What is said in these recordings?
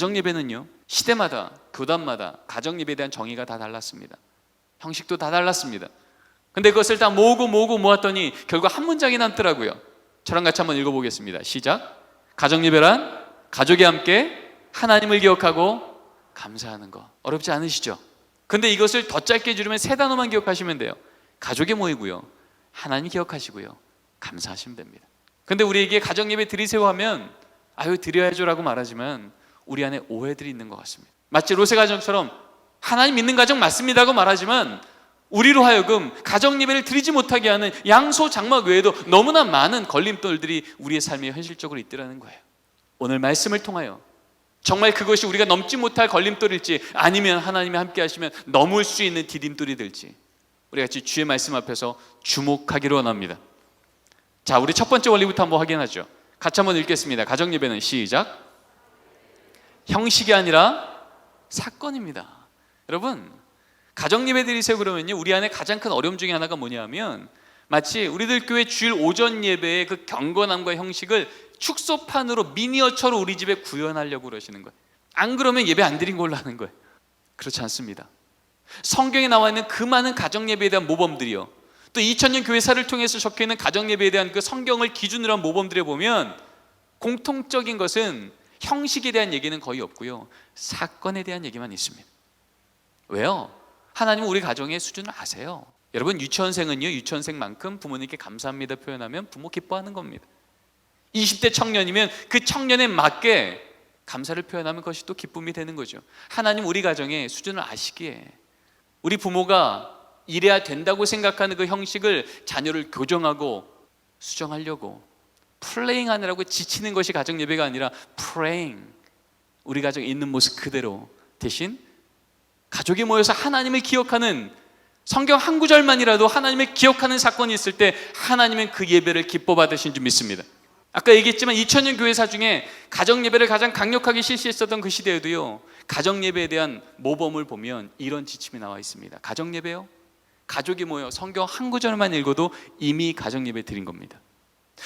가정예배는요, 시대마다 교단마다 가정예배에 대한 정의가 다 달랐습니다. 형식도 다 달랐습니다. 근데 그것을 다 모으고 모았더니 결국 한 문장이 남더라고요. 저랑 같이 한번 읽어보겠습니다. 시작. 가정예배란 가족이 함께 하나님을 기억하고 감사하는 것. 어렵지 않으시죠? 근데 이것을 더 짧게 줄이면 세 단어만 기억하시면 돼요. 가족이 모이고요, 하나님 기억하시고요, 감사하시면 됩니다. 근데 우리에게 가정예배 드리세요 하면 아유 드려야죠 라고 말하지만 우리 안에 오해들이 있는 것 같습니다. 마치 롯의 가정처럼 하나님 믿는 가정 맞습니다고 말하지만 우리로 하여금 가정예배를 드리지 못하게 하는 양소 장막 외에도 너무나 많은 걸림돌들이 우리의 삶에 현실적으로 있더라는 거예요. 오늘 말씀을 통하여 정말 그것이 우리가 넘지 못할 걸림돌일지 아니면 하나님이 함께 하시면 넘을 수 있는 디딤돌이 될지 우리 같이 주의 말씀 앞에서 주목하기로 원합니다. 자, 우리 첫 번째 원리부터 한번 확인하죠. 같이 한번 읽겠습니다. 가정예배는 시작. 형식이 아니라 사건입니다. 여러분, 가정예배 드리세요 그러면요, 우리 안에 가장 큰 어려움 중에 하나가 뭐냐면 마치 우리들 교회 주일 오전 예배의 그 경건함과 형식을 축소판으로 미니어처로 우리 집에 구현하려고 그러시는 거예요. 안 그러면 예배 안 드린 걸로 하는 거예요. 그렇지 않습니다. 성경에 나와 있는 그 많은 가정예배에 대한 모범들이요, 또 2000년 교회사를 통해서 적혀있는 가정예배에 대한 그 성경을 기준으로 한 모범들에 보면 공통적인 것은 형식에 대한 얘기는 거의 없고요, 사건에 대한 얘기만 있습니다. 왜요? 하나님은 우리 가정의 수준을 아세요. 여러분, 유치원생은요, 유치원생만큼 부모님께 감사합니다 표현하면 부모 기뻐하는 겁니다. 20대 청년이면 그 청년에 맞게 감사를 표현하면 그것이 또 기쁨이 되는 거죠. 하나님 우리 가정의 수준을 아시기에 우리 부모가 이래야 된다고 생각하는 그 형식을 자녀를 교정하고 수정하려고 플레잉하느라고 지치는 것이 가정예배가 아니라 프레잉, 우리 가정에 있는 모습 그대로, 대신 가족이 모여서 하나님을 기억하는, 성경 한 구절만이라도 하나님을 기억하는 사건이 있을 때 하나님은 그 예배를 기뻐 받으신 줄 믿습니다. 아까 얘기했지만 2000년 교회사 중에 가정예배를 가장 강력하게 실시했었던 그 시대에도요, 가정예배에 대한 모범을 보면 이런 지침이 나와 있습니다. 가정예배요, 가족이 모여 성경 한 구절만 읽어도 이미 가정예배 드린 겁니다.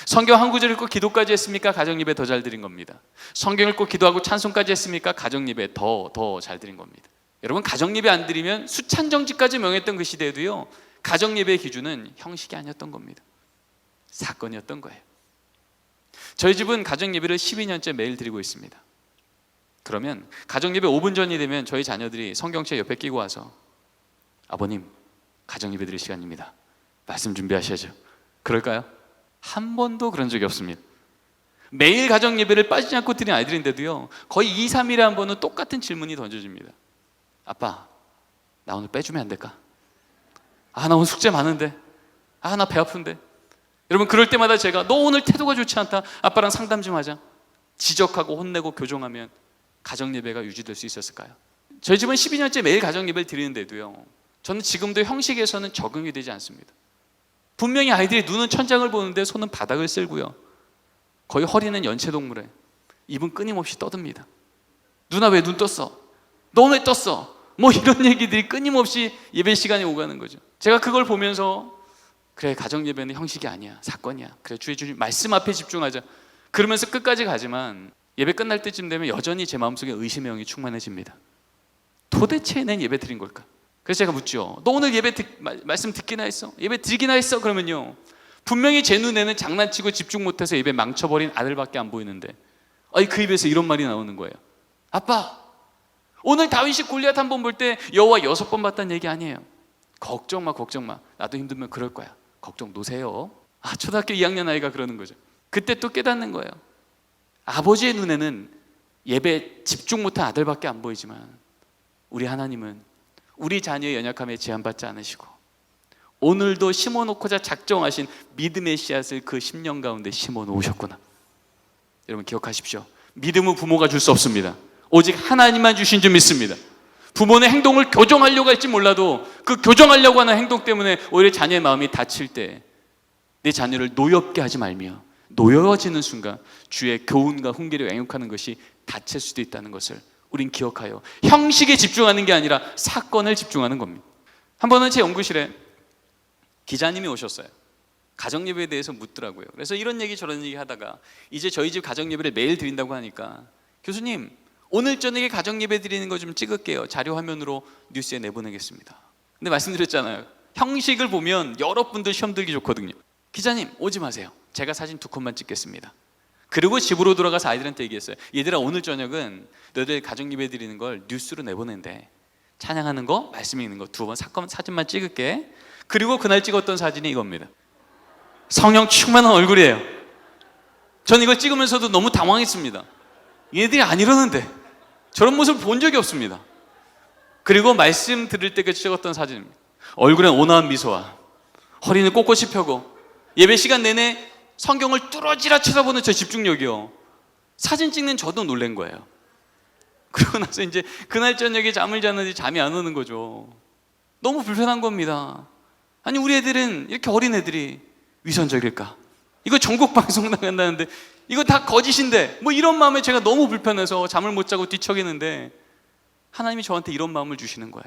성경 한 구절 읽고 기도까지 했습니까? 가정예배 더 잘 드린 겁니다. 성경 읽고 기도하고 찬송까지 했습니까? 가정예배 더 잘 드린 겁니다. 여러분, 가정예배 안 드리면 수찬정직까지 명했던 그 시대에도요, 가정예배의 기준은 형식이 아니었던 겁니다. 사건이었던 거예요. 저희 집은 가정예배를 12년째 매일 드리고 있습니다. 그러면 가정예배 5분 전이 되면 저희 자녀들이 성경책 옆에 끼고 와서 아버님, 가정예배 드릴 시간입니다. 말씀 준비하셔야죠. 그럴까요? 한 번도 그런 적이 없습니다. 매일 가정예배를 빠지지 않고 드린 아이들인데도요, 거의 2, 3일에 한 번은 똑같은 질문이 던져집니다. 아빠, 나 오늘 빼주면 안 될까? 나 오늘 숙제 많은데, 나 배 아픈데. 여러분, 그럴 때마다 제가 너 오늘 태도가 좋지 않다, 아빠랑 상담 좀 하자, 지적하고 혼내고 교정하면 가정예배가 유지될 수 있었을까요? 저희 집은 12년째 매일 가정예배를 드리는데도요, 저는 지금도 형식에서는 적응이 되지 않습니다. 분명히 아이들이 눈은 천장을 보는데 손은 바닥을 쓸고요, 거의 허리는 연체동물에 입은 끊임없이 떠듭니다. 누나 왜 눈 떴어? 너 왜 떴어? 뭐 이런 얘기들이 끊임없이 예배 시간에 오가는 거죠. 제가 그걸 보면서 그래, 가정예배는 형식이 아니야, 사건이야. 그래, 주님 말씀 앞에 집중하자. 그러면서 끝까지 가지만 예배 끝날 때쯤 되면 여전히 제 마음속에 의심의 영이 충만해집니다. 도대체 난 예배 드린 걸까? 그래서 제가 묻죠. 너 오늘 예배 말씀 듣기나 했어? 예배 드리기나 했어? 그러면요, 분명히 제 눈에는 장난치고 집중 못해서 예배 망쳐버린 아들밖에 안 보이는데 그 입에서 이런 말이 나오는 거예요. 아빠, 오늘 다윗이 골리앗 한 번 볼 때 여호와 6번 봤다는 얘기 아니에요. 걱정 마, 걱정 마. 나도 힘들면 그럴 거야. 걱정 놓으세요. 초등학교 2학년 아이가 그러는 거죠. 그때 또 깨닫는 거예요. 아버지의 눈에는 예배 집중 못한 아들밖에 안 보이지만 우리 하나님은 우리 자녀의 연약함에 제한받지 않으시고 오늘도 심어놓고자 작정하신 믿음의 씨앗을 그 10년 가운데 심어놓으셨구나. 여러분, 기억하십시오. 믿음은 부모가 줄 수 없습니다. 오직 하나님만 주신 줄 믿습니다. 부모의 행동을 교정하려고 할지 몰라도 그 교정하려고 하는 행동 때문에 오히려 자녀의 마음이 다칠 때 내 자녀를 노엽게 하지 말며 노여워지는 순간 주의 교훈과 훈계를 양육하는 것이 다칠 수도 있다는 것을 우린 기억하여 형식에 집중하는 게 아니라 사건을 집중하는 겁니다. 한 번은 제 연구실에 기자님이 오셨어요. 가정예배에 대해서 묻더라고요. 그래서 이런 얘기 저런 얘기 하다가 이제 저희 집 가정예배를 매일 드린다고 하니까 교수님, 오늘 저녁에 가정 예배 드리는 거 좀 찍을게요. 자료 화면으로 뉴스에 내보내겠습니다. 근데 말씀드렸잖아요. 형식을 보면 여러분들 시험 들기 좋거든요. 기자님 오지 마세요. 제가 사진 2컷만 찍겠습니다. 그리고 집으로 돌아가서 아이들한테 얘기했어요. 얘들아, 오늘 저녁은 너희들 가정 예배 드리는 걸 뉴스로 내보낸대. 찬양하는 거, 말씀 읽는 거 2번 사진만 찍을게. 그리고 그날 찍었던 사진이 이겁니다. 성령 충만한 얼굴이에요. 전 이걸 찍으면서도 너무 당황했습니다. 얘들이 안 이러는데 저런 모습을 본 적이 없습니다. 그리고 말씀 들을 때 찍었던 사진입니다. 얼굴엔 온화한 미소와 허리는 꼿꼿이 펴고 예배 시간 내내 성경을 뚫어지라 쳐다보는 저 집중력이요. 사진 찍는 저도 놀란 거예요. 그러고 나서 이제 그날 저녁에 잠을 잤는데 잠이 안 오는 거죠. 너무 불편한 겁니다. 아니, 우리 애들은 이렇게 어린 애들이 위선적일까? 이거 전국 방송 나간다는데 이거 다 거짓인데 뭐 이런 마음에 제가 너무 불편해서 잠을 못 자고 뒤척이는데 하나님이 저한테 이런 마음을 주시는 거예요.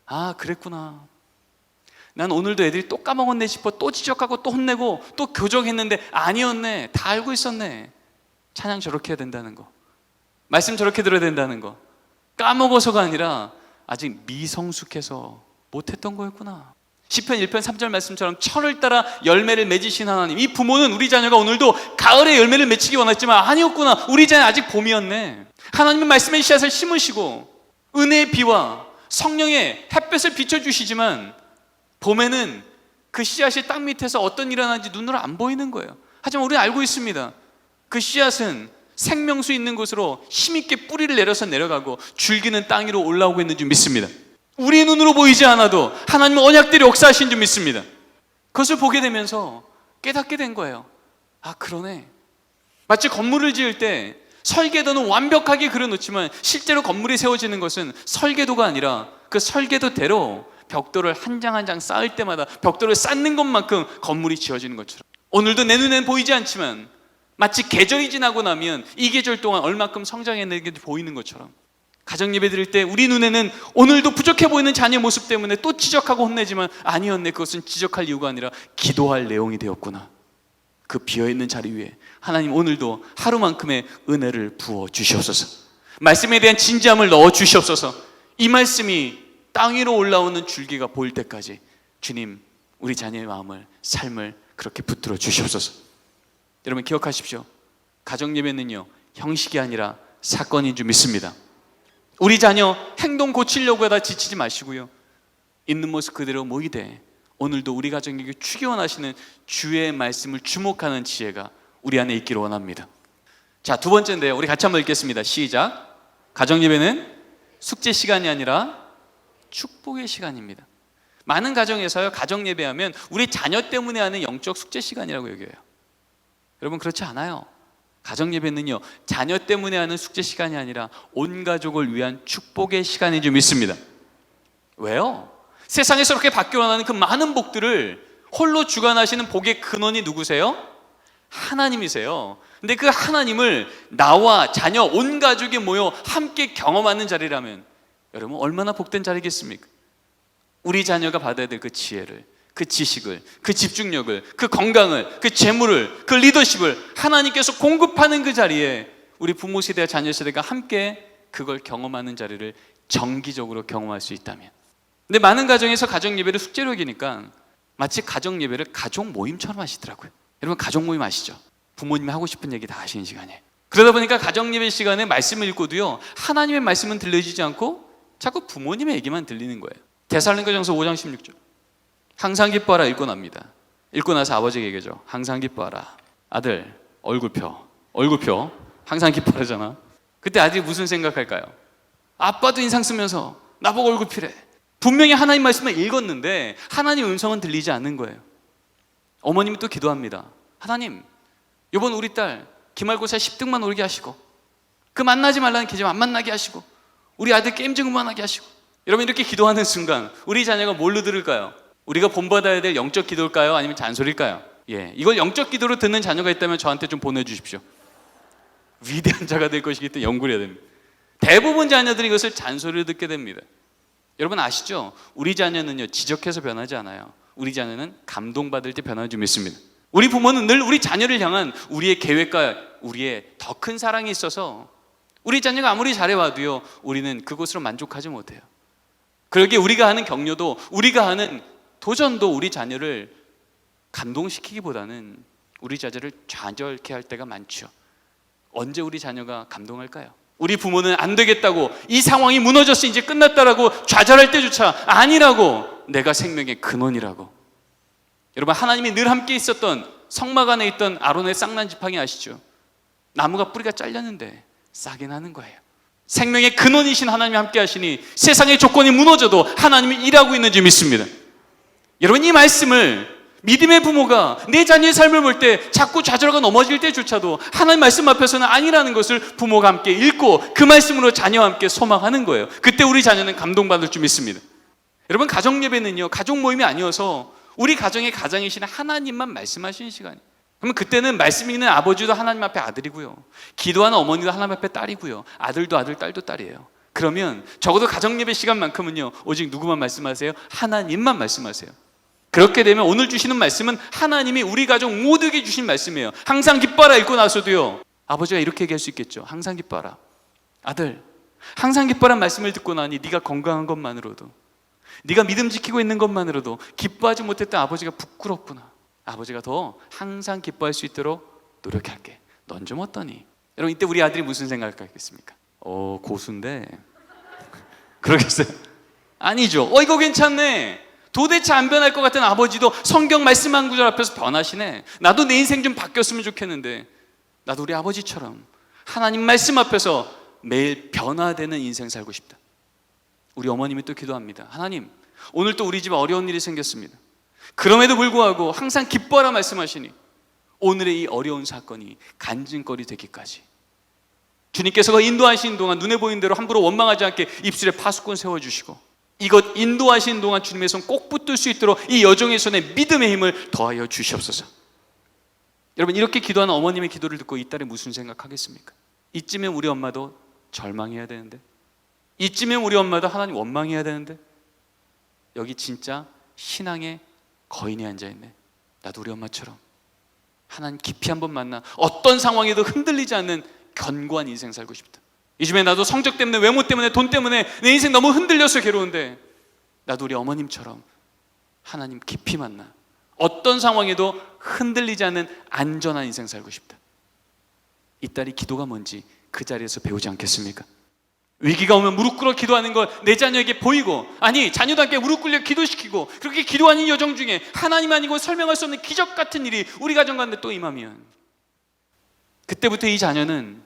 아, 그랬구나. 난 오늘도 애들이 또 까먹었네 싶어 또 지적하고 또 혼내고 또 교정했는데 아니었네. 다 알고 있었네. 찬양 저렇게 해야 된다는 거, 말씀 저렇게 들어야 된다는 거 까먹어서가 아니라 아직 미성숙해서 못했던 거였구나. 시편 1편 3절 말씀처럼 철을 따라 열매를 맺으신 하나님, 이 부모는 우리 자녀가 오늘도 가을에 열매를 맺히기 원했지만 아니었구나. 우리 자녀 아직 봄이었네. 하나님은 말씀의 씨앗을 심으시고 은혜의 비와 성령의 햇볕을 비춰주시지만 봄에는 그 씨앗이 땅 밑에서 어떤 일이 일어나는지 눈으로 안 보이는 거예요. 하지만 우리는 알고 있습니다. 그 씨앗은 생명수 있는 곳으로 힘있게 뿌리를 내려서 내려가고 줄기는 땅 위로 올라오고 있는 줄 믿습니다. 우리 눈으로 보이지 않아도 하나님의 언약들이 역사하신 줄 믿습니다. 그것을 보게 되면서 깨닫게 된 거예요. 아, 그러네. 마치 건물을 지을 때 설계도는 완벽하게 그려놓지만 실제로 건물이 세워지는 것은 설계도가 아니라 그 설계도대로 벽돌을 한 장 한 장 쌓을 때마다 벽돌을 쌓는 것만큼 건물이 지어지는 것처럼 오늘도 내 눈에는 보이지 않지만 마치 계절이 지나고 나면 이 계절 동안 얼마큼 성장했는지 보이는 것처럼 가정 예배 드릴 때 우리 눈에는 오늘도 부족해 보이는 자녀 모습 때문에 또 지적하고 혼내지만 아니었네. 그것은 지적할 이유가 아니라 기도할 내용이 되었구나. 그 비어있는 자리 위에 하나님 오늘도 하루만큼의 은혜를 부어 주시옵소서. 말씀에 대한 진지함을 넣어 주시옵소서. 이 말씀이 땅 위로 올라오는 줄기가 보일 때까지 주님, 우리 자녀의 마음을, 삶을 그렇게 붙들어 주시옵소서. 여러분 기억하십시오. 가정 예배는요, 형식이 아니라 사건인 줄 믿습니다. 우리 자녀 행동 고치려고 하다 지치지 마시고요, 있는 모습 그대로 모이되 오늘도 우리 가정에게 주기 원하시는 주의 말씀을 주목하는 지혜가 우리 안에 있기를 원합니다. 자, 2번째인데요, 우리 같이 한번 읽겠습니다. 시작. 가정 예배는 숙제 시간이 아니라 축복의 시간입니다. 많은 가정에서요, 가정 예배하면 우리 자녀 때문에 하는 영적 숙제 시간이라고 여겨요. 여러분 그렇지 않아요. 가정 예배는요, 자녀 때문에 하는 숙제 시간이 아니라 온 가족을 위한 축복의 시간인 줄 믿습니다. 왜요? 세상에서 그렇게 받기 원하는 그 많은 복들을 홀로 주관하시는 복의 근원이 누구세요? 하나님이세요. 근데 그 하나님을 나와 자녀 온 가족이 모여 함께 경험하는 자리라면 여러분 얼마나 복된 자리겠습니까? 우리 자녀가 받아야 될 그 지혜를, 그 지식을, 그 집중력을, 그 건강을, 그 재물을, 그 리더십을 하나님께서 공급하는 그 자리에 우리 부모 세대와 자녀 세대가 함께 그걸 경험하는 자리를 정기적으로 경험할 수 있다면. 근데 많은 가정에서 가정 예배를 숙제로 여기니까 마치 가정 예배를 가족 모임처럼 하시더라고요. 여러분 가족 모임 아시죠? 부모님이 하고 싶은 얘기 다 하시는 시간이에요. 그러다 보니까 가정 예배 시간에 말씀을 읽고도요, 하나님의 말씀은 들려지지 않고 자꾸 부모님의 얘기만 들리는 거예요. 데살로니가전서 5장 16절. 항상 기뻐하라 읽고 납니다. 읽고 나서 아버지에게 얘기하죠. 항상 기뻐하라. 아들 얼굴 펴. 항상 기뻐하잖아. 그때 아들이 무슨 생각할까요? 아빠도 인상 쓰면서 나보고 얼굴 피래. 분명히 하나님 말씀을 읽었는데 하나님 음성은 들리지 않는 거예요. 어머님이 또 기도합니다. 하나님, 이번 우리 딸 기말고사 10등만 오르게 하시고, 그 만나지 말라는 계절 안 만나게 하시고, 우리 아들 게임 좀 그만하게 하시고. 여러분 이렇게 기도하는 순간 우리 자녀가 뭘로 들을까요? 우리가 본받아야 될 영적 기도일까요? 아니면 잔소리일까요? 이걸 영적 기도로 듣는 자녀가 있다면 저한테 좀 보내주십시오. 위대한 자가 될 것이기 때문에 연구를 해야 됩니다. 대부분 자녀들이 이것을 잔소리로 듣게 됩니다. 여러분 아시죠? 우리 자녀는요, 지적해서 변하지 않아요. 우리 자녀는 감동받을 때 변하는 줄 믿습니다. 우리 부모는 늘 우리 자녀를 향한 우리의 계획과 우리의 더 큰 사랑이 있어서 우리 자녀가 아무리 잘해와도요, 우리는 그것으로 만족하지 못해요. 그러기에 우리가 하는 격려도, 우리가 하는 도전도 우리 자녀를 감동시키기보다는 우리 자녀를 좌절케 할 때가 많죠. 언제 우리 자녀가 감동할까요? 우리 부모는 안 되겠다고, 이 상황이 무너졌어 이제 끝났다라고 좌절할 때조차 아니라고, 내가 생명의 근원이라고. 여러분, 하나님이 늘 함께 있었던 성막 안에 있던 아론의 쌍난 지팡이 아시죠? 나무가 뿌리가 잘렸는데 싹이 나는 거예요. 생명의 근원이신 하나님이 함께 하시니 세상의 조건이 무너져도 하나님이 일하고 있는 줄 믿습니다. 여러분, 이 말씀을 믿음의 부모가 내 자녀의 삶을 볼 때 자꾸 좌절하고 넘어질 때조차도 하나님 말씀 앞에서는 아니라는 것을 부모가 함께 읽고 그 말씀으로 자녀와 함께 소망하는 거예요. 그때 우리 자녀는 감동받을 줄 믿습니다. 여러분, 가정 예배는요, 가족 모임이 아니어서 우리 가정의 가장이신 하나님만 말씀하시는 시간이에요. 그러면 그때는 말씀 있는 아버지도 하나님 앞에 아들이고요, 기도하는 어머니도 하나님 앞에 딸이고요, 아들도 아들, 딸도 딸이에요. 그러면 적어도 가정 예배 시간만큼은요, 오직 누구만 말씀하세요? 하나님만 말씀하세요. 그렇게 되면 오늘 주시는 말씀은 하나님이 우리 가족 모두에게 주신 말씀이에요. 항상 기뻐라 읽고 나서도요, 아버지가 이렇게 얘기할 수 있겠죠. 항상 기뻐라. 아들, 항상 기뻐란 말씀을 듣고 나니 네가 건강한 것만으로도, 네가 믿음 지키고 있는 것만으로도 기뻐하지 못했던 아버지가 부끄럽구나. 아버지가 더 항상 기뻐할 수 있도록 노력할게. 넌 좀 어떠니? 여러분, 이때 우리 아들이 무슨 생각을 갖겠습니까? 고수인데 그러겠어요? 아니죠. 이거 괜찮네. 도대체 안 변할 것 같은 아버지도 성경 말씀 한 구절 앞에서 변하시네. 나도 내 인생 좀 바뀌었으면 좋겠는데, 나도 우리 아버지처럼 하나님 말씀 앞에서 매일 변화되는 인생 살고 싶다. 우리 어머님이 또 기도합니다. 하나님, 오늘 또 우리 집에 어려운 일이 생겼습니다. 그럼에도 불구하고 항상 기뻐하라 말씀하시니 오늘의 이 어려운 사건이 간증거리 되기까지 주님께서 인도하시는 동안 눈에 보이는 대로 함부로 원망하지 않게 입술에 파수꾼 세워주시고, 이것 인도하시는 동안 주님의 손 꼭 붙들 수 있도록 이 여종의 손에 믿음의 힘을 더하여 주시옵소서. 여러분, 이렇게 기도하는 어머님의 기도를 듣고 이 딸이 무슨 생각하겠습니까? 이쯤엔 우리 엄마도 절망해야 되는데, 이쯤엔 우리 엄마도 하나님 원망해야 되는데, 여기 진짜 신앙의 거인이 앉아있네. 나도 우리 엄마처럼 하나님 깊이 한번 만나 어떤 상황에도 흔들리지 않는 견고한 인생 살고 싶다. 요즘에 나도 성적 때문에, 외모 때문에, 돈 때문에 내 인생 너무 흔들려서 괴로운데, 나도 우리 어머님처럼 하나님 깊이 만나 어떤 상황에도 흔들리지 않는 안전한 인생 살고 싶다. 이 딸이 기도가 뭔지 그 자리에서 배우지 않겠습니까? 위기가 오면 무릎 꿇어 기도하는 걸 내 자녀에게 보이고, 아니 자녀도 함께 무릎 꿇려 기도시키고, 그렇게 기도하는 여정 중에 하나님 아니고 설명할 수 없는 기적 같은 일이 우리 가정 가운데 또 임하면, 그때부터 이 자녀는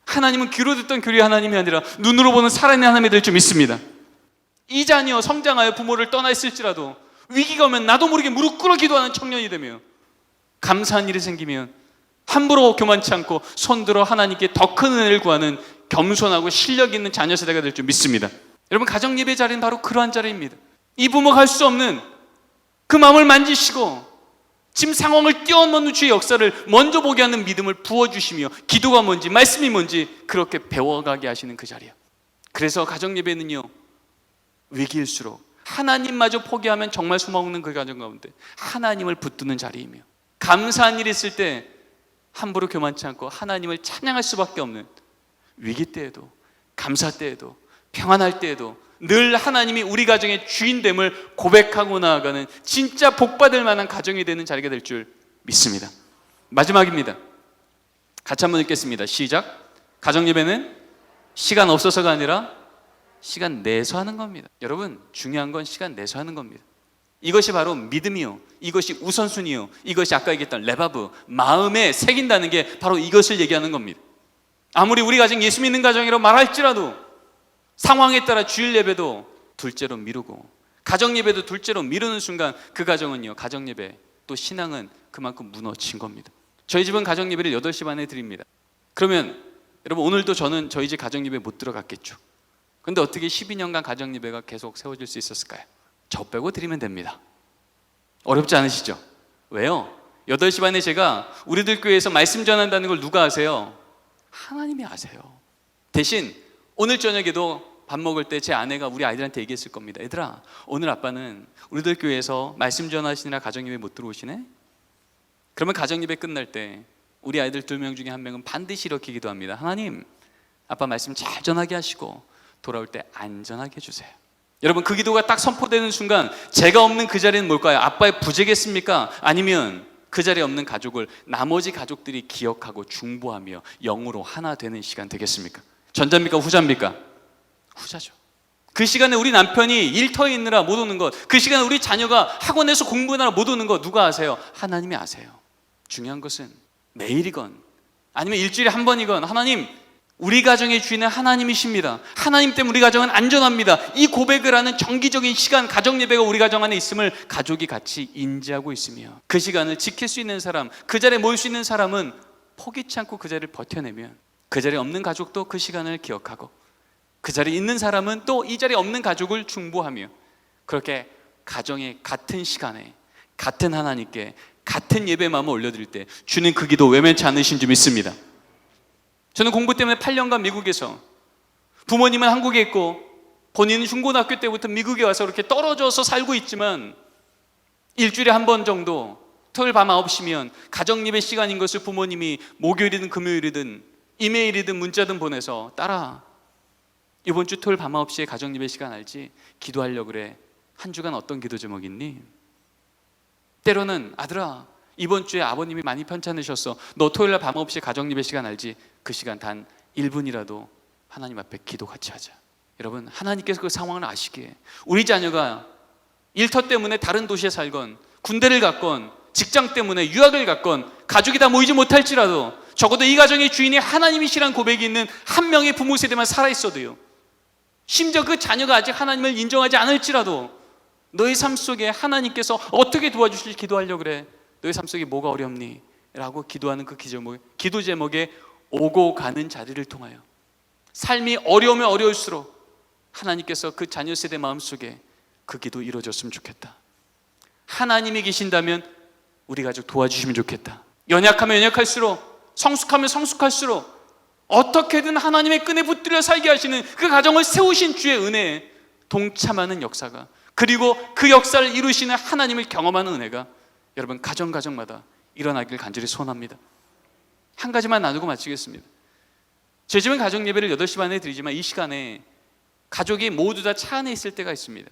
하나님은 귀로 듣던 교리 하나님이 아니라 눈으로 보는 살아있는 하나님이 될 줄 믿습니다. 이 자녀 성장하여 부모를 떠나 있을지라도 위기가 오면 나도 모르게 무릎 꿇어 기도하는 청년이 되며, 감사한 일이 생기면 함부로 교만치 않고 손들어 하나님께 더 큰 은혜를 구하는 겸손하고 실력 있는 자녀 세대가 될 줄 믿습니다. 여러분, 가정 예배 자리는 바로 그러한 자리입니다. 이 부모가 할 수 없는 그 마음을 만지시고 지금 상황을 뛰어넘는 주의 역사를 먼저 보게 하는 믿음을 부어주시며, 기도가 뭔지 말씀이 뭔지 그렇게 배워가게 하시는 그 자리야. 그래서 가정 예배는요, 위기일수록 하나님마저 포기하면 정말 숨어먹는 그 가정 가운데 하나님을 붙드는 자리이며, 감사한 일이 있을 때 함부로 교만치 않고 하나님을 찬양할 수밖에 없는, 위기 때에도 감사 때에도 평안할 때에도 늘 하나님이 우리 가정의 주인됨을 고백하고 나아가는 진짜 복받을 만한 가정이 되는 자리가 될 줄 믿습니다. 마지막입니다. 같이 한번 읽겠습니다. 시작. 가정 예배는 시간 없어서가 아니라 시간 내서 하는 겁니다. 여러분, 중요한 건 시간 내서 하는 겁니다. 이것이 바로 믿음이요, 이것이 우선순위요, 이것이 아까 얘기했던 레바브, 마음에 새긴다는 게 바로 이것을 얘기하는 겁니다. 아무리 우리 가정 예수 믿는 가정이라고 말할지라도 상황에 따라 주일 예배도 둘째로 미루고 가정 예배도 둘째로 미루는 순간 그 가정은요, 가정 예배 또 신앙은 그만큼 무너진 겁니다. 저희 집은 가정 예배를 8시 반에 드립니다. 그러면 여러분, 오늘도 저는 저희 집 가정 예배 못 들어갔겠죠. 근데 어떻게 12년간 가정 예배가 계속 세워질 수 있었을까요? 저 빼고 드리면 됩니다. 어렵지 않으시죠? 왜요? 8시 반에 제가 우리들 교회에서 말씀 전한다는 걸 누가 아세요? 하나님이 아세요. 대신 오늘 저녁에도 밥 먹을 때 제 아내가 우리 아이들한테 얘기했을 겁니다. 얘들아, 오늘 아빠는 우리들 교회에서 말씀 전하시느라 가정예배 못 들어오시네? 그러면 가정예배 끝날 때 우리 아이들 2명 중에 1명은 반드시 이렇게 기도합니다. 하나님, 아빠 말씀 잘 전하게 하시고 돌아올 때 안전하게 해주세요. 여러분, 그 기도가 딱 선포되는 순간 제가 없는 그 자리는 뭘까요? 아빠의 부재겠습니까? 아니면 그 자리에 없는 가족을 나머지 가족들이 기억하고 중보하며 영으로 하나 되는 시간 되겠습니까? 전자입니까? 후자입니까? 후자죠. 그 시간에 우리 남편이 일터에 있느라 못 오는 것, 그 시간에 우리 자녀가 학원에서 공부하느라 못 오는 것 누가 아세요? 하나님이 아세요. 중요한 것은 매일이건 아니면 일주일에 한 번이건 하나님, 우리 가정의 주인은 하나님이십니다. 하나님 때문에 우리 가정은 안전합니다. 이 고백을 하는 정기적인 시간, 가정 예배가 우리 가정 안에 있음을 가족이 같이 인지하고 있으며 그 시간을 지킬 수 있는 사람, 그 자리에 모일 수 있는 사람은 포기치 않고 그 자리를 버텨내면 그 자리에 없는 가족도 그 시간을 기억하고 그 자리에 있는 사람은 또 이 자리에 없는 가족을 중보하며 그렇게 가정의 같은 시간에 같은 하나님께 같은 예배 마음을 올려드릴 때 주는 그 기도 외면치 않으신 줄 믿습니다. 저는 공부 때문에 8년간 미국에서, 부모님은 한국에 있고 본인은 중고등학교 때부터 미국에 와서 이렇게 떨어져서 살고 있지만 일주일에 한 번 정도 토요일 밤 9시면 가정 예배 시간인 것을 부모님이 목요일이든 금요일이든 이메일이든 문자든 보내서 딸아, 이번 주 토요일 밤 9시에 가정 예배 시간 알지? 기도하려고 그래. 한 주간 어떤 기도 제목 있니? 때로는 아들아, 이번 주에 아버님이 많이 편찮으셨어. 너 토요일 날 밤 9시에 가정 예배 시간 알지? 그 시간 단 1분이라도 하나님 앞에 기도 같이 하자. 여러분, 하나님께서 그 상황을 아시기에 우리 자녀가 일터 때문에 다른 도시에 살건 군대를 갔건 직장 때문에 유학을 갔건 가족이 다 모이지 못할지라도 적어도 이 가정의 주인이 하나님이시란 고백이 있는 한 명의 부모 세대만 살아있어도요, 심지어 그 자녀가 아직 하나님을 인정하지 않을지라도 너의 삶 속에 하나님께서 어떻게 도와주실지 기도하려고 그래. 너의 삶 속에 뭐가 어렵니? 라고 기도하는 그 기도 제목에 오고 가는 자리를 통하여 삶이 어려우면 어려울수록 하나님께서 그 자녀 세대 마음속에 그 기도 이루어졌으면 좋겠다. 하나님이 계신다면 우리 가족 도와주시면 좋겠다. 연약하면 연약할수록, 성숙하면 성숙할수록 어떻게든 하나님의 끈에 붙들려 살게 하시는 그 가정을 세우신 주의 은혜에 동참하는 역사가, 그리고 그 역사를 이루시는 하나님을 경험하는 은혜가 여러분 가정마다 일어나길 간절히 소원합니다. 한 가지만 나누고 마치겠습니다. 제 집은 가정 예배를 8시 반에 드리지만 이 시간에 가족이 모두 다 차 안에 있을 때가 있습니다.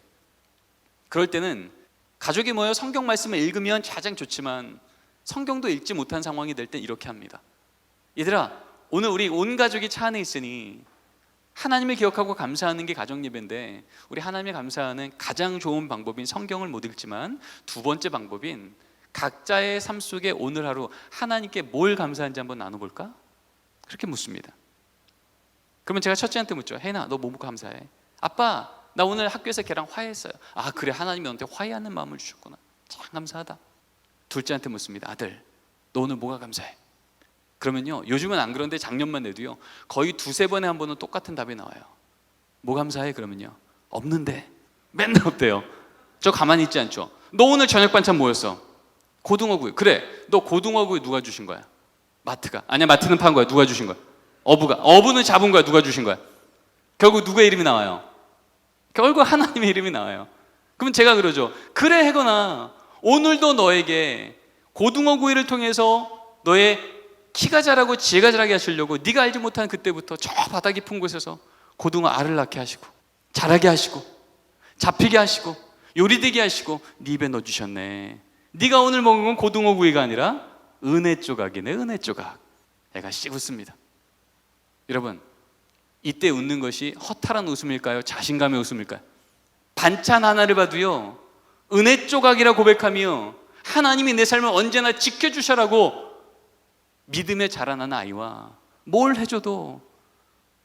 그럴 때는 가족이 모여 성경 말씀을 읽으면 가장 좋지만 성경도 읽지 못한 상황이 될 땐 이렇게 합니다. 얘들아, 오늘 우리 온 가족이 차 안에 있으니 하나님을 기억하고 감사하는 게 가정 예배인데, 우리 하나님을 감사하는 가장 좋은 방법인 성경을 못 읽지만 두 번째 방법인 각자의 삶 속에 오늘 하루 하나님께 뭘 감사한지 한번 나눠볼까? 그렇게 묻습니다. 그러면 제가 첫째한테 묻죠. 혜인아, 너 뭐 감사해? 아빠, 나 오늘 학교에서 걔랑 화해했어요. 아, 그래, 하나님이 너한테 화해하는 마음을 주셨구나. 참 감사하다. 둘째한테 묻습니다. 아들, 너 오늘 뭐가 감사해? 그러면요, 요즘은 안 그런데 작년만 해도요 거의 2-3번에 한 번은 똑같은 답이 나와요. 뭐 감사해? 그러면요, 없는데. 맨날 없대요. 저 가만히 있지 않죠. 너 오늘 저녁 반찬 뭐였어? 고등어구이. 그래, 너 고등어구이 누가 주신 거야? 마트가. 아니야, 마트는 판 거야. 누가 주신 거야? 어부가. 어부는 잡은 거야. 누가 주신 거야? 결국 누구의 이름이 나와요? 결국 하나님의 이름이 나와요. 그럼 제가 그러죠. 그래, 해거나 오늘도 너에게 고등어구이를 통해서 너의 키가 자라고 지혜가 자라게 하시려고 네가 알지 못한 그때부터 저 바다 깊은 곳에서 고등어 알을 낳게 하시고 자라게 하시고 잡히게 하시고 요리되게 하시고 네 입에 넣어주셨네. 네가 오늘 먹은 건 고등어구이가 아니라 은혜 조각이네. 은혜 조각. 애가 씩 웃습니다. 여러분, 이때 웃는 것이 허탈한 웃음일까요? 자신감의 웃음일까요? 반찬 하나를 봐도요 은혜 조각이라 고백하며 하나님이 내 삶을 언제나 지켜주셔라고 믿음에 자라나는 아이와 뭘 해줘도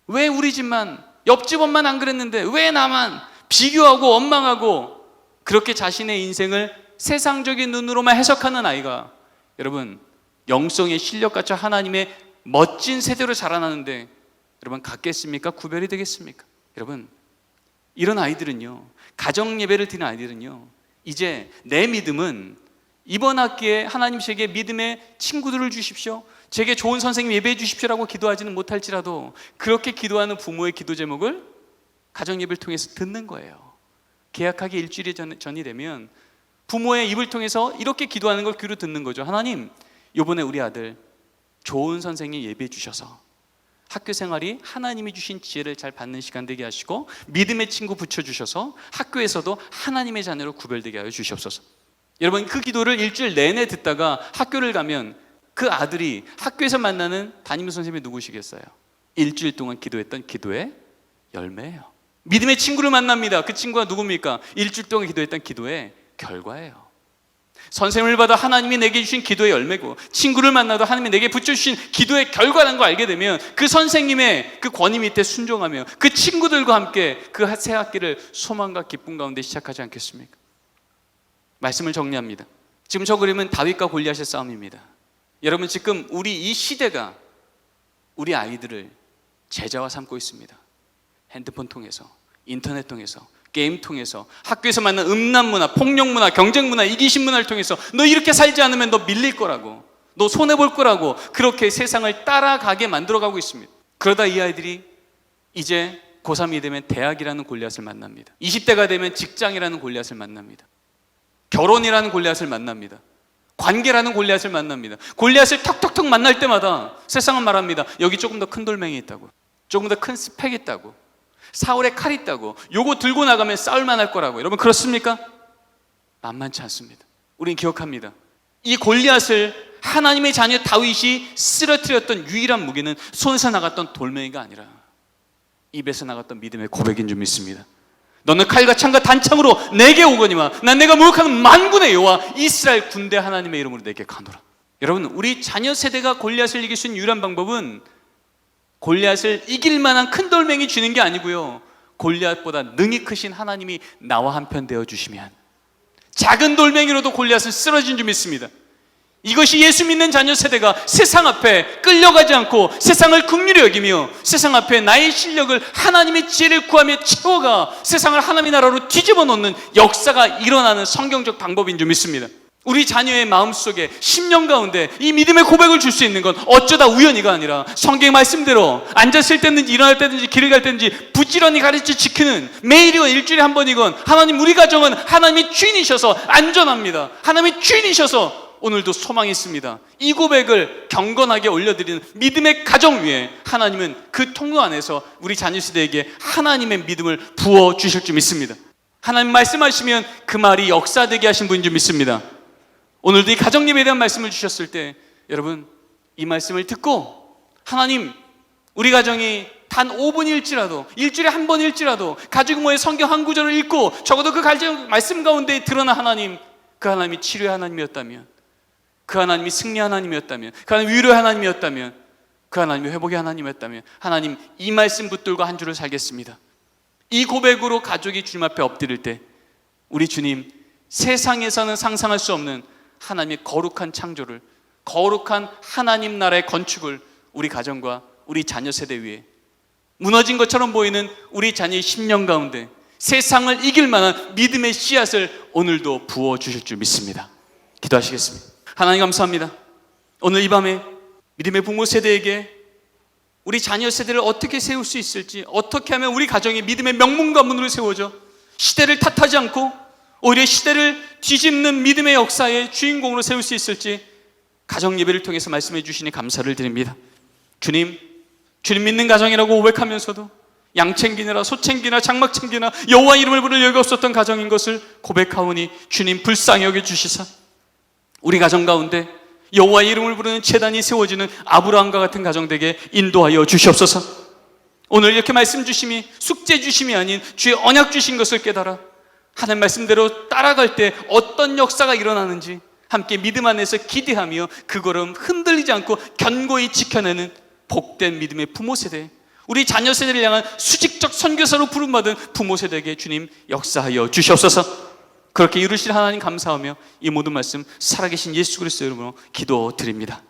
왜 우리 집만, 옆집 엄마는 안 그랬는데 왜 나만, 비교하고 원망하고 그렇게 자신의 인생을 세상적인 눈으로만 해석하는 아이가 여러분 영성의 실력같이 하나님의 멋진 세대로 자라나는데 여러분 같겠습니까? 구별이 되겠습니까? 여러분, 이런 아이들은요, 가정 예배를 드리는 아이들은요, 이제 내 믿음은 이번 학기에 하나님 제게 믿음의 친구들을 주십시오, 제게 좋은 선생님 예배해 주십시오라고 기도하지는 못할지라도 그렇게 기도하는 부모의 기도 제목을 가정 예배를 통해서 듣는 거예요. 계약하기 일주일이 전이 되면 부모의 입을 통해서 이렇게 기도하는 걸 귀로 듣는 거죠. 하나님, 이번에 우리 아들 좋은 선생님 예배해 주셔서 학교 생활이 하나님이 주신 지혜를 잘 받는 시간 되게 하시고 믿음의 친구 붙여주셔서 학교에서도 하나님의 자녀로 구별되게 하여 주시옵소서. 여러분, 그 기도를 일주일 내내 듣다가 학교를 가면 그 아들이 학교에서 만나는 담임 선생님이 누구시겠어요? 일주일 동안 기도했던 기도의 열매예요. 믿음의 친구를 만납니다. 그 친구가 누굽니까? 일주일 동안 기도했던 기도의 결과예요. 선생님을 받아 하나님이 내게 주신 기도의 열매고, 친구를 만나도 하나님이 내게 붙여주신 기도의 결과라는 걸 알게 되면 그 선생님의 그 권위 밑에 순종하며 그 친구들과 함께 그 새 학기를 소망과 기쁨 가운데 시작하지 않겠습니까? 말씀을 정리합니다. 지금 저 그림은 다윗과 골리앗의 싸움입니다. 여러분, 지금 우리 이 시대가 우리 아이들을 제자화 삼고 있습니다. 핸드폰 통해서, 인터넷 통해서, 게임 통해서, 학교에서 만난 음란 문화, 폭력 문화, 경쟁 문화, 이기심 문화를 통해서 너 이렇게 살지 않으면 너 밀릴 거라고, 너 손해볼 거라고, 그렇게 세상을 따라가게 만들어가고 있습니다. 그러다 이 아이들이 이제 고3이 되면 대학이라는 골리앗을 만납니다. 20대가 되면 직장이라는 골리앗을 만납니다. 결혼이라는 골리앗을 만납니다. 관계라는 골리앗을 만납니다. 골리앗을 턱턱턱 만날 때마다 세상은 말합니다. 여기 조금 더 큰 돌멩이 있다고, 조금 더 큰 스펙 있다고, 사울의 칼 있다고, 요거 들고 나가면 싸울만 할 거라고. 여러분, 그렇습니까? 만만치 않습니다. 우린 기억합니다. 이 골리앗을 하나님의 자녀 다윗이 쓰러뜨렸던 유일한 무기는 손에서 나갔던 돌멩이가 아니라 입에서 나갔던 믿음의 고백인 줄 믿습니다. 너는 칼과 창과 단창으로 내게 오거니와 난 내가 모욕하는 만군의 여호와 이스라엘 군대 하나님의 이름으로 내게 가노라. 여러분, 우리 자녀 세대가 골리앗을 이길 수 있는 유일한 방법은 골리앗을 이길 만한 큰 돌멩이 주는 게 아니고요, 골리앗보다 능히 크신 하나님이 나와 한편 되어 주시면 작은 돌멩이로도 골리앗은 쓰러진 줄 믿습니다. 이것이 예수 믿는 자녀 세대가 세상 앞에 끌려가지 않고 세상을 긍휼히 여기며 세상 앞에 나의 실력을, 하나님의 지혜를 구하며 채워가 세상을 하나님의 나라로 뒤집어 놓는 역사가 일어나는 성경적 방법인 줄 믿습니다. 우리 자녀의 마음속에 10년 가운데 이 믿음의 고백을 줄 수 있는 건 어쩌다 우연히가 아니라 성경 말씀대로 앉았을 때든지 일어날 때든지 길을 갈 때든지 부지런히 가르쳐 지키는, 매일이건 일주일에 한 번이건 하나님, 우리 가정은 하나님이 주인이셔서 안전합니다. 하나님이 주인이셔서 오늘도 소망이 있습니다. 이 고백을 경건하게 올려드리는 믿음의 가정 위에 하나님은 그 통로 안에서 우리 자녀 세대에게 하나님의 믿음을 부어주실 줄 믿습니다. 하나님 말씀하시면 그 말이 역사되게 하신 분인 줄 믿습니다. 오늘도 이 가정 예배에 대한 말씀을 주셨을 때 여러분, 이 말씀을 듣고 하나님, 우리 가정이 단 5분일지라도, 일주일에 한 번일지라도 가족 모여 성경 한 구절을 읽고 적어도 그 가정 말씀 가운데 드러나 하나님, 그 하나님이 치료의 하나님이었다면, 그 하나님이 승리 하나님이었다면, 그 하나님이 위로의 하나님이었다면, 그 하나님이 회복의 하나님이었다면, 하나님, 이 말씀 붙들고 한 주를 살겠습니다. 이 고백으로 가족이 주님 앞에 엎드릴 때 우리 주님, 세상에서는 상상할 수 없는 하나님의 거룩한 창조를, 거룩한 하나님 나라의 건축을 우리 가정과 우리 자녀 세대 위에, 무너진 것처럼 보이는 우리 자녀의 10년 가운데 세상을 이길 만한 믿음의 씨앗을 오늘도 부어주실 줄 믿습니다. 기도하시겠습니다. 하나님, 감사합니다. 오늘 이 밤에 믿음의 부모 세대에게 우리 자녀 세대를 어떻게 세울 수 있을지, 어떻게 하면 우리 가정이 믿음의 명문 가문으로 세워져 시대를 탓하지 않고 오히려 시대를 뒤집는 믿음의 역사의 주인공으로 세울 수 있을지 가정 예배를 통해서 말씀해 주시니 감사를 드립니다. 주님 믿는 가정이라고 고백하면서도 양 챙기느라, 소 챙기나, 장막 챙기나 여호와 이름을 부를 여유가 없었던 가정인 것을 고백하오니 주님 불쌍히 여겨주시사 우리 가정 가운데 여호와 이름을 부르는 제단이 세워지는 아브라함과 같은 가정 되게 인도하여 주시옵소서. 오늘 이렇게 말씀 주심이 숙제 주심이 아닌 주의 언약 주신 것을 깨달아 하나님 말씀대로 따라갈 때 어떤 역사가 일어나는지 함께 믿음 안에서 기대하며 그 걸음 흔들리지 않고 견고히 지켜내는 복된 믿음의 부모 세대, 우리 자녀 세대를 향한 수직적 선교사로 부름받은 부모 세대에게 주님 역사하여 주시옵소서. 그렇게 이루실 하나님 감사하며 이 모든 말씀 살아계신 예수 그리스도 이름으로 기도드립니다.